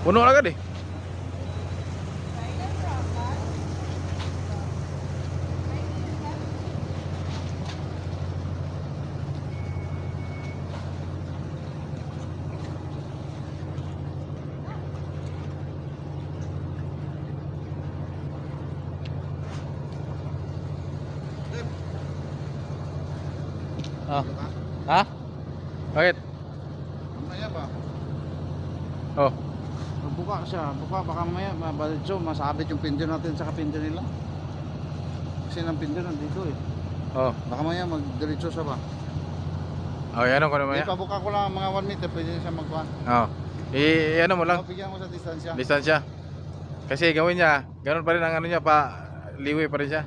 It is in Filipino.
Puno agad eh. Oh. Ha? Bakit? Mamaya ba? Oh. Buka siya, buka baka mamaya mabalidyo, masabit yung pindyo natin sa kapindyo nila. Kasi ng pindyo nandito eh. Oh. Baka mamaya magdiretso siya ba? Oh, ano ko naman yan? Ipabuka ko lang mga 1 meter, pwede siya magkuhan. Oh. Ano mo lang? Bigyan ko sa distansya. Distansya. Kasi gawin niya, ganoon pa rin ang ano niya pa liwi pa rin siya.